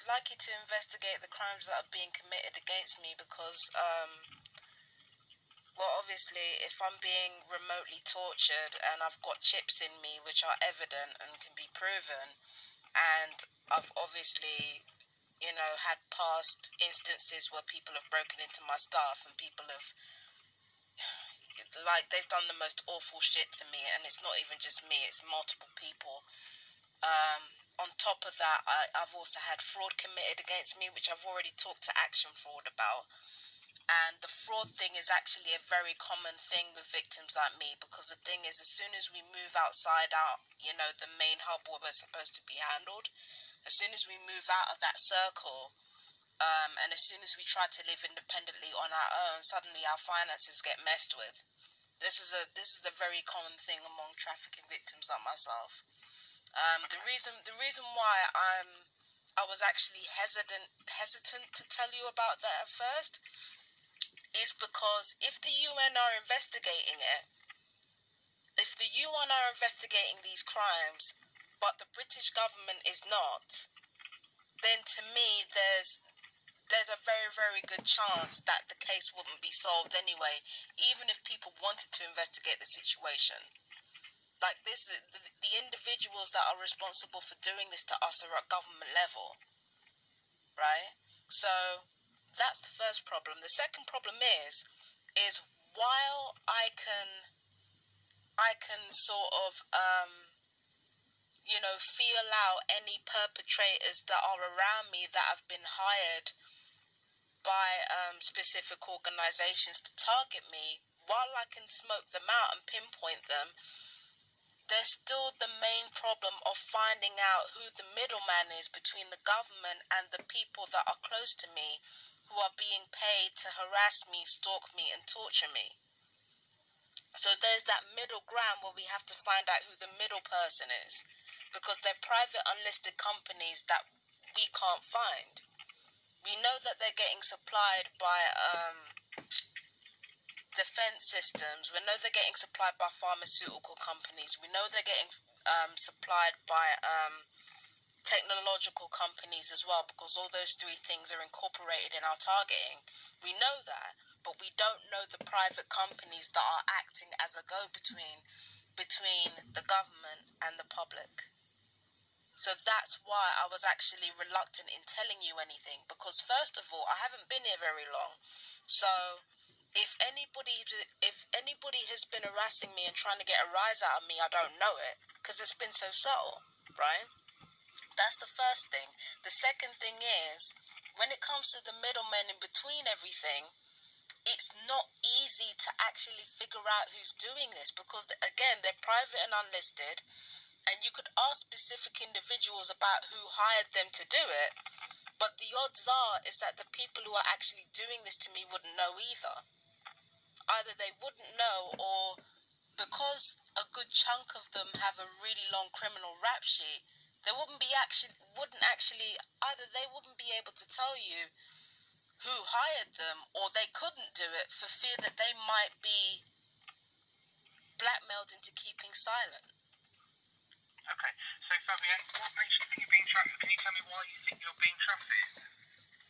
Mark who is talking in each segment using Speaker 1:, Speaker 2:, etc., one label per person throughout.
Speaker 1: like you to investigate the crimes that are being committed against me because, well, obviously, if I'm being remotely tortured and I've got chips in me which are evident and can be proven, and I've obviously, had past instances where people have broken into my stuff and people have, like, they've done the most awful shit to me, and it's not even just me, it's multiple people. On top of that, I've also had fraud committed against me, which I've already talked to Action Fraud about. And the fraud thing is actually a very common thing with victims like me, because the thing is, as soon as we move outside the main hub where we're supposed to be handled, as soon as we move out of that circle, and as soon as we try to live independently on our own, suddenly our finances get messed with. This is a very common thing among trafficking victims like myself. The reason why I was actually hesitant to tell you about that at first is because if the UN are investigating it, if the UN are investigating these crimes, but the British government is not, then to me there's a very, very good chance that the case wouldn't be solved anyway, even if people wanted to investigate the situation. Like this, the individuals that are responsible for doing this to us are at government level, right? So that's the first problem. The second problem is while I can sort of feel out any perpetrators that are around me that have been hired by specific organizations to target me, while I can smoke them out and pinpoint them, there's still the main problem of finding out who the middleman is between the government and the people that are close to me, who are being paid to harass me, stalk me, and torture me. So there's that middle ground where we have to find out who the middle person is, because they're private unlisted companies that we can't find. We know that they're getting supplied by defense systems. We know they're getting supplied by pharmaceutical companies. We know they're getting supplied by technological companies as well, because all those three things are incorporated in our targeting. We know that, but we don't know the private companies that are acting as a go-between between the government and the public. So that's why I was actually reluctant in telling you anything, because first of all, I haven't been here very long. So if anybody has been harassing me and trying to get a rise out of me, I don't know it, because it's been so subtle, right? That's the first thing. The second thing is, when it comes to the middlemen in between everything, it's not easy to actually figure out who's doing this, because again, they're private and unlisted, and you could ask specific individuals about who hired them to do it, but the odds are is that the people who are actually doing this to me wouldn't know either. Either they wouldn't know, or because a good chunk of them have a really long criminal rap sheet, they wouldn't be either they wouldn't be able to tell you who hired them, or they couldn't do it for fear that they might be blackmailed into keeping silent.
Speaker 2: Okay, so Fabienne, what makes you think you're being trafficked? Can you tell me why you think you're being trafficked?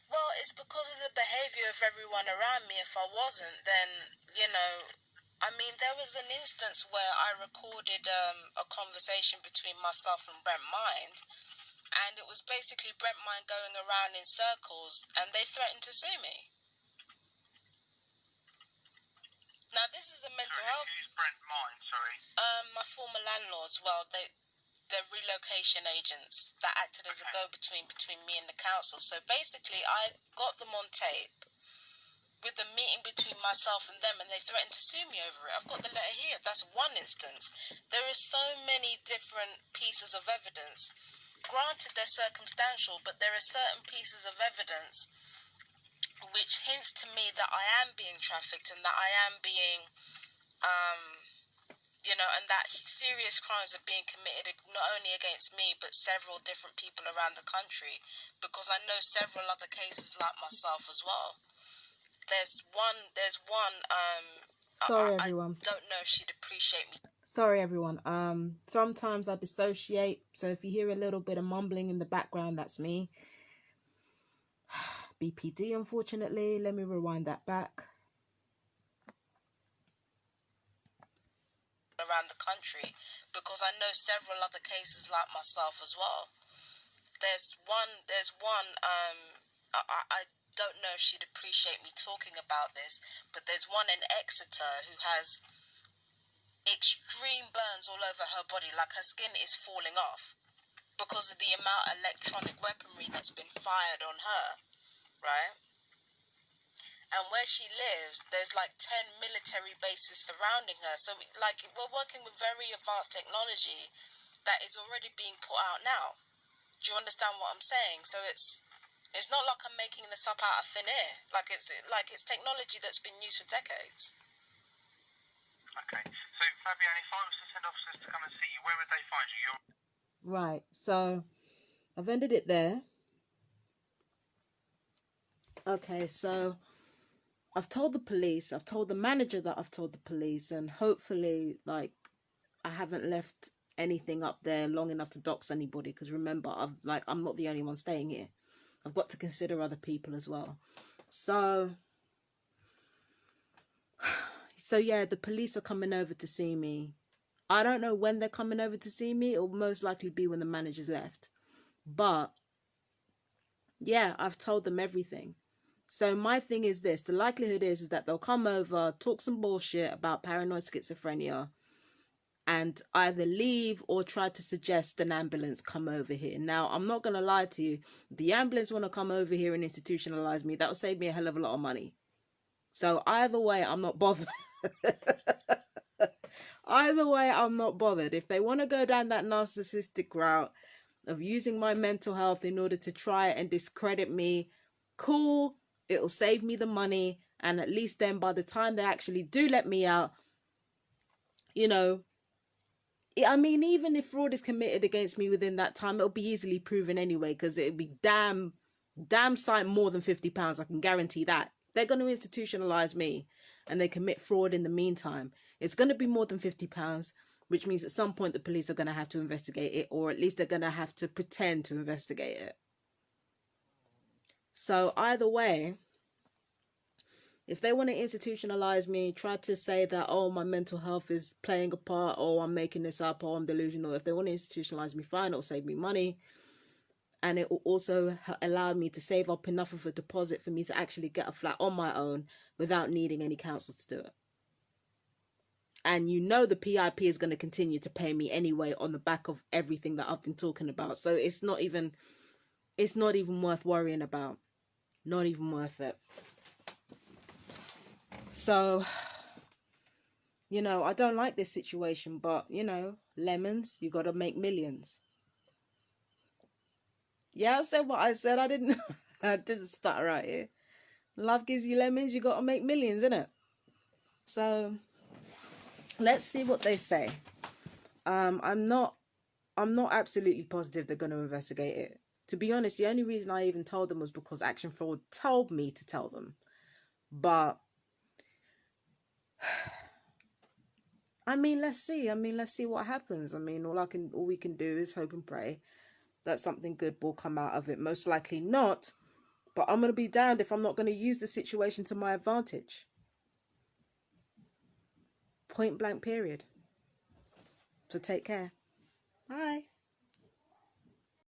Speaker 1: Well, it's because of the behaviour of everyone around me. If I wasn't, then, there was an instance where I recorded a conversation between myself and Brent Mind, and it was basically Brent Mind going around in circles, and they threatened to sue me. Now, this is a mental health...
Speaker 2: Who's Brent Mind, sorry?
Speaker 1: My former landlords, well, they're relocation agents that acted as a go-between between me and the council. So basically, I got them on tape with the meeting between myself and them, and they threatened to sue me over it. I've got the letter here. That's one instance. There are so many different pieces of evidence. Granted, they're circumstantial, but there are certain pieces of evidence which hints to me that I am being trafficked and that I am being... and that serious crimes are being committed not only against me, but several different people around the country, because I know several other cases like myself as well. There's one,
Speaker 3: Sorry, everyone.
Speaker 1: I don't know if she'd appreciate me.
Speaker 3: Sorry, everyone. Sometimes I dissociate, so if you hear a little bit of mumbling in the background, that's me. BPD, unfortunately. Let me rewind that back.
Speaker 1: Around the country, because I know several other cases like myself as well. There's one, I don't know if she'd appreciate me talking about this, but there's one in Exeter who has extreme burns all over her body, like her skin is falling off because of the amount of electronic weaponry that's been fired on her, right? And where she lives, there's like 10 military bases surrounding her. So, like, we're working with very advanced technology that is already being put out now. Do you understand what I'm saying? So it's not like I'm making this up out of thin air. It's technology that's been used for decades.
Speaker 2: Okay. So, Fabian, if I was to send officers to come and see you, where would they find you?
Speaker 3: Right. So I've ended it there. Okay, so I've told the police, I've told the manager that I've told the police, and hopefully, like, I haven't left anything up there long enough to dox anybody, because remember, I'm not the only one staying here. I've got to consider other people as well. So yeah, the police are coming over to see me. I don't know when they're coming over to see me. It'll most likely be when the manager's left. But yeah, I've told them everything. So my thing is this, the likelihood is that they'll come over, talk some bullshit about paranoid schizophrenia, and either leave or try to suggest an ambulance come over here. Now, I'm not going to lie to you. The ambulance want to come over here and institutionalize me. That'll save me a hell of a lot of money. So either way, I'm not bothered. Either way, I'm not bothered. If they want to go down that narcissistic route of using my mental health in order to try and discredit me, cool. It'll save me the money. And at least then by the time they actually do let me out, you know, I mean, even if fraud is committed against me within that time, it'll be easily proven anyway, because it'll be damn sight more than £50. I can guarantee that. They're going to institutionalize me and they commit fraud in the meantime. It's going to be more than £50, which means at some point the police are going to have to investigate it, or at least they're going to have to pretend to investigate it. So either way, if they want to institutionalize me, try to say that, oh, my mental health is playing a part, or I'm making this up, or I'm delusional. If they want to institutionalize me, fine, it'll save me money. And it will also allow me to save up enough of a deposit for me to actually get a flat on my own without needing any counsel to do it. And you know the PIP is going to continue to pay me anyway on the back of everything that I've been talking about. So it's not even worth worrying about. Not even worth it. So, you know, I don't like this situation, but, you know, lemons, you got to make millions. Yeah, I said what I said. I didn't start right here. Life gives you lemons, you got to make millions, innit? So, let's see what they say. I'm not absolutely positive they're going to investigate it. To be honest, the only reason I even told them was because Action Fraud told me to tell them. But I mean, let's see. Let's see what happens. I mean, all we can do is hope and pray that something good will come out of it. Most likely not, but I'm going to be damned if I'm not going to use the situation to my advantage. Point blank period. So take care. Bye.